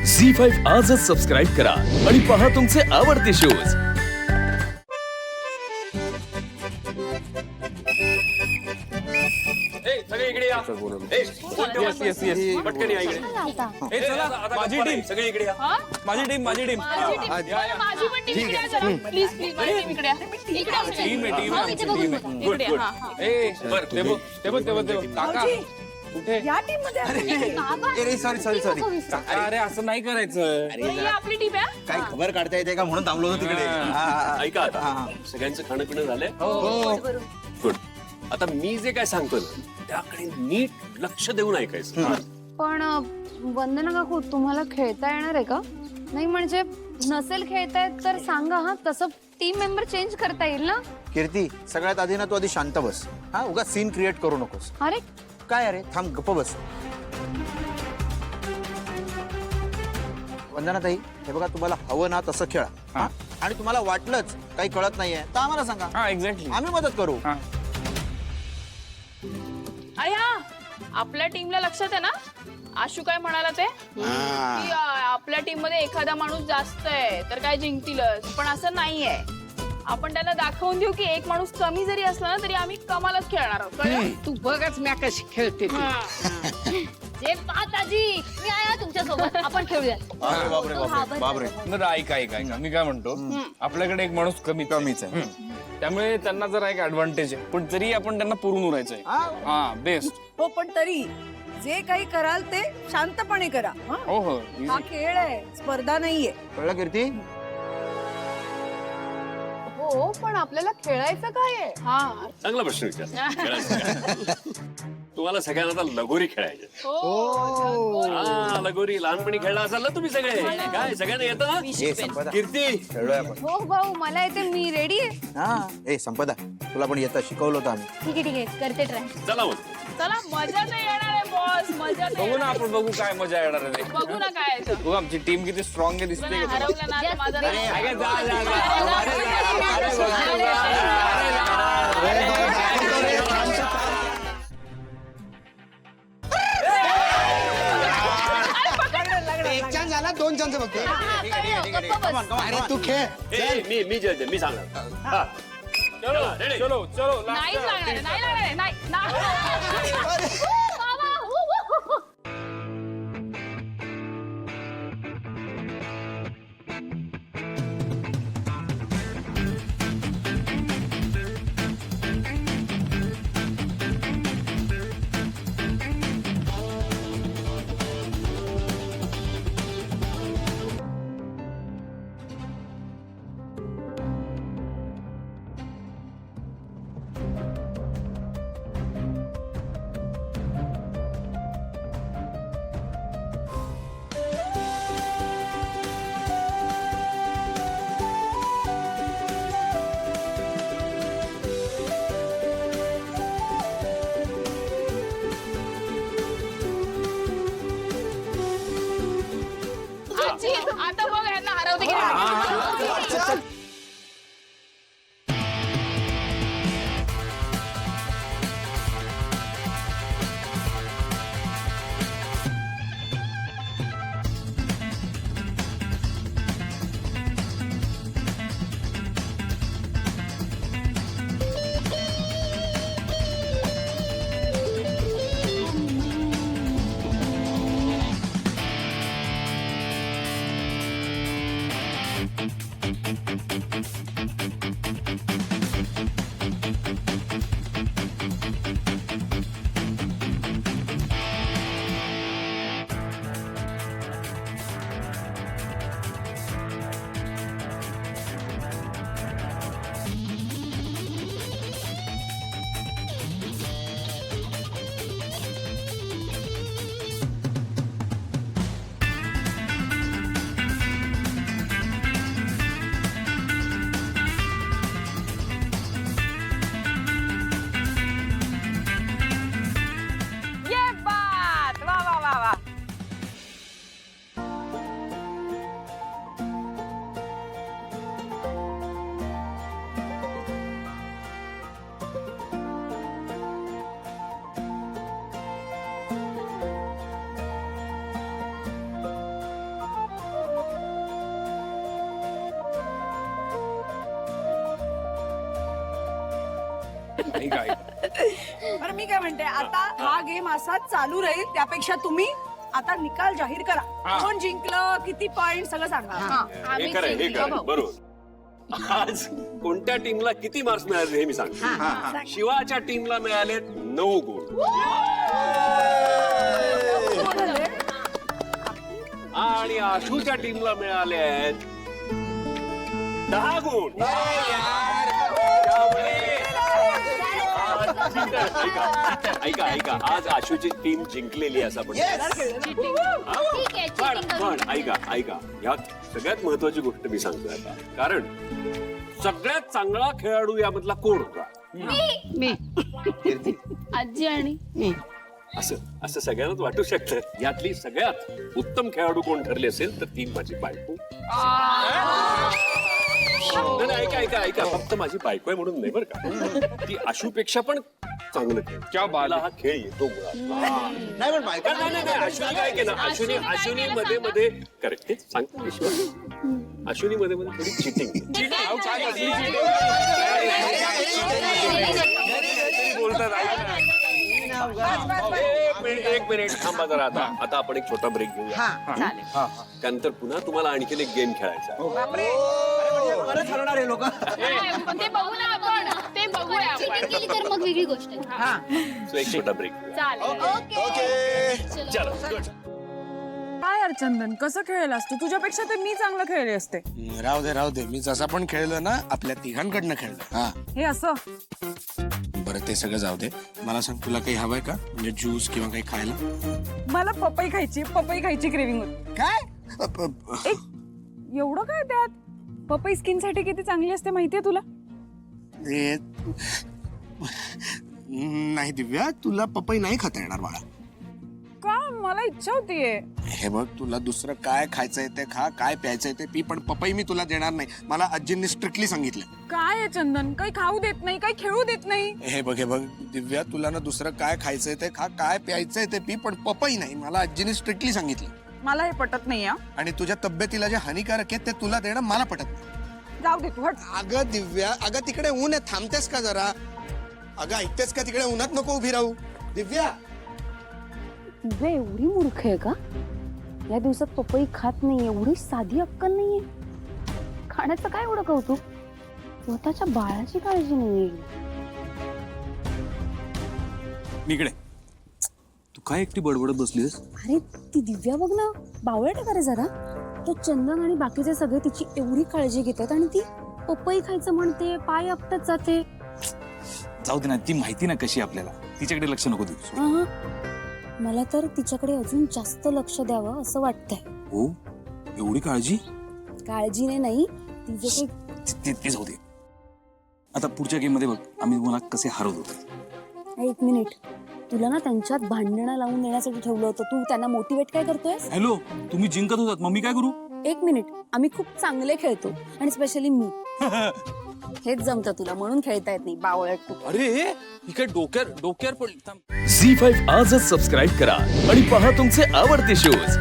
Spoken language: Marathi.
झी5 आजच सबस्क्राईब करा आणि पहा तुमचे आवडते शोज। सगळे इकडे या। पटकन या इकडे। माझी टीम सगळे इकडे या। माझी टीम माझी पण टीम इकडे या जरा. प्लीज माझी टीम इकडे या. इकडे या सगळे. टीम आहे इथे बघून बोला. गुड इकडे गुड या. बर ते बघ काका कुठे या टीम मध्ये काका अरे असं नाही करायचं ही आपली टीम आहे. काय खबर काढता येते का म्हणून थांबलो होतो तिकडे ऐका आता सगळ्यांचं खाणं पिणं झालंय गुड आता मी जे काय सांगतो ना त्याकडे नीट लक्ष देऊन ऐकायचं पण वंदना काकू तुम्हाला खेळता येणार आहे का? नाही म्हणजे नसेल खेळता येत तर सांगा हा, तसं टीम मेंबर चेंज करता येईल ना? कीर्ती सगळ्यात आधी ना तू आधी शांत बस हा उगा सीन क्रिएट करू नकोस अरे काय अरे थांब गप्प बस वंदना ताई हे बघा तुम्हाला हवं ना तसं खेळा हा? आणि तुम्हाला वाटलंच काही कळत नाहीये तर आम्हाला सांगा हा एक्झॅक्टली आम्ही मदत करू आणि हा आपल्या टीमला लक्षात आहे ना आशू काय म्हणाला ते की आपल्या टीम मध्ये एखादा माणूस जास्त आहे तर काय जिंकतीलच पण असं नाहीये आपण त्यांना दाखवून देऊ की एक माणूस कमी जरी असला ना तरी आम्ही कमालच खेळणार आहोत कळलं? तू बघच मी कशी खेळते ती. जे पाताजी मी आहे तुमच्या सोबत, आपण खेळूया. बापरे बापरे बापरे बरं ऐका मी काय म्हणतो आपल्याकडे एक माणूस कमीच आहे त्यामुळे त्यांना जरा एक ऍडव्हान्टेज आहे पण तरी आपण त्यांना पुरून उरायचंय हा बेस्ट हो पण तरी जे काही कराल ते शांतपणे करा हं? हो हो हा खेळ आहे स्पर्धा नाहीये. कळलं कीर्ती हो पण आपल्याला खेळायचं काय आहे? हा चांगला प्रश्न विचार खेळायचं. तुम्हाला सगळ्यांना आता लगोरी खेळायचे हा लगोरी लहानपणी खेळला असाल ना तुम्ही सगळे काय सगळ्यांना येतं ना ए संपदा कीर्ती खेळलोय आपण हो भाऊ मला येते, मी रेडी आहे. हा ए संपदा तुला पण येतं शिकवलं होतं आम्ही ठीक आहे करते ट्राय. चला मग चला मजा तर येणार आहे बॉस मजा तर बघू ना आपण बघू काय मजा येणार आहे ते. बघू ना काय आहे ते. बघू आमची टीम किती स्ट्रॉंग आहे दिसते का तुला? हरवलं ना तर माझा नाही. अरे एक चान्स झाला दोन चान्स बघतो अरे तू खेळ मी जज मी सांगणार हा. चलो चलो चलो नाही लागणार आहे, नाही लागणार आहे, नाही नाही. आजी, आता बघ यांना हरवते की नाही. ऐका ऐका. बरं मी काय म्हणते आता हा गेम असा चालू राहील त्यापेक्षा तुम्ही आता निकाल जाहीर करा कोण जिंकलं किती पॉइंट सगळं सांगा हे करा हे करा बरोबर. आज कोणत्या टीमला किती मार्क्स मिळाले हे मी सांगतो. शिवाच्या टीमला मिळाले 9 गुण आणि आशूच्या टीमला मिळाले आहेत 10 गुण. त्यामुळे ऐका ऐका आज आशूची टीम जिंकलेली आहे असं आपण पण ऐका ऐका या सगळ्यात महत्वाची गोष्ट मी सांगतोय आता. कारण सगळ्यात चांगला खेळाडू यामधला कोण होता? आजी आणि असं असं सगळ्यांनाच वाटू शकतं. यातली सगळ्यात उत्तम खेळाडू कोण ठरले असेल तर ती माझी बायको. नाही, नाही, ऐका ऐका ऐका फक्त माझी बायको आहे म्हणून नाही बरं का. ती आशूपेक्षा पण चांगलं खेळ. मला हा खेळ येतो मुळात. नाही पण बायका नाही नाही नाही अश्विनी काय केलं अश्विनी मध्ये मध्ये करेक्ट तेच सांगतो विश्वास. अश्विनी मध्ये मध्ये थोडी चिटिंग बोलतात. एक मिनिट थांबा जरा. आता आपण एक छोटा ब्रेक घेऊया. त्यानंतर पुन्हा तुम्हाला आणखीन एक गेम खेळायचा. बरंच हरवणार आहे लोक. ते बघू ना आपण ते बघूया आपण. केली तर मग वेगळी गोष्ट आहे. सो एक छोटा ब्रेक चालेल. चलो good. काय यार चंदन कसं खेळेल असते तुझ्यापेक्षा तर मी चांगलं खेळले असते. राहू दे मी जसा पण खेळलो ना आपल्या तिघांकडनं खेळलो. हा हे असं बरं ते सगळं जाऊ दे. मला सांग तुला काही हवंय का म्हणजे ज्यूस किंवा काही खायला? मला पपई खायची क्रेविंग होती. काय एवढं काय त्यात? पपई स्किन साठी किती चांगली असते माहितीये तुला? नाही दिव्या तुला पपई नाही खाता येणार बाळा. का मला इच्छा होतीये. हे बघ तुला दुसरं काय खायचंय ते खा काय प्यायचंय ते पी पण पपई मी तुला देणार नाही. मला आजींनी स्ट्रिक्टली सांगितलं. काय आहे चंदन काही खाऊ देत नाही काही खेळू देत नाही. हे बघ दिव्या तुला ना दुसरं काय खायचंय ते खा काय प्यायचंय ते पी पण पपई नाही. मला आजींनी स्ट्रिक्टली सांगितलं. मला हे पटत नाही. आणि तुझ्या तब्येतीला जे हानिकारक आहे ते तुला देणं मला पटत नाही. जाऊ दे तू हट. अगं दिव्या अगं तिकडे ऊन आहे थांबतेस का जरा? अगं ऐकतेस का तिकडे उन्हात नको उभी राहू. दिव्या दिव्या एवढी मूर्ख आहे का? या दिवसात पपई खात नाही एवढी साधी अक्कल नाहीये. खाण्याचं काय एवढं कौतुक? स्वतःच्या बाळाची काळजी नाहीये. इकडे तू काय एकटी बडबडत बसलीस? अरे ती दिव्या बघ ना बावळट आहे का रे जरा? तो चंदन आणि बाकीचे सगळे तिची एवढी काळजी घेतात आणि ती पपई खायचं म्हणते पाय आपटत जाते. जाऊ दे ना ती माहिती ना कशी आपल्याला तिच्याकडे लक्ष नको देऊ. मला तर तिच्याकडे अजून जास्त लक्ष द्यावं असं वाटतंय. हो एवढी काळजी? काळजीने नाही तिचे ते जाऊ दे. आता पुढच्या गेम मध्ये बघ आम्ही तुम्हाला कसे हरवत होतो. एक मिनिट तुला ना त्यांच्यात भांडणं लावून देण्यासाठी ठेवलं होतं. तू त्यांना मोटिवेट काय करतोय? हॅलो तुम्ही जिंकत होतात मग मी काय करू? एक मिनिट आम्ही खूप चांगले खेळतो आणि स्पेशली मी. हेच जमतं तुला म्हणून खेळता येत नाही बावळट तू. अरे ही काय डोक्यावर पडली. झी5 आजच सबस्क्राईब करा आणि पहा तुमचे आवडते शोज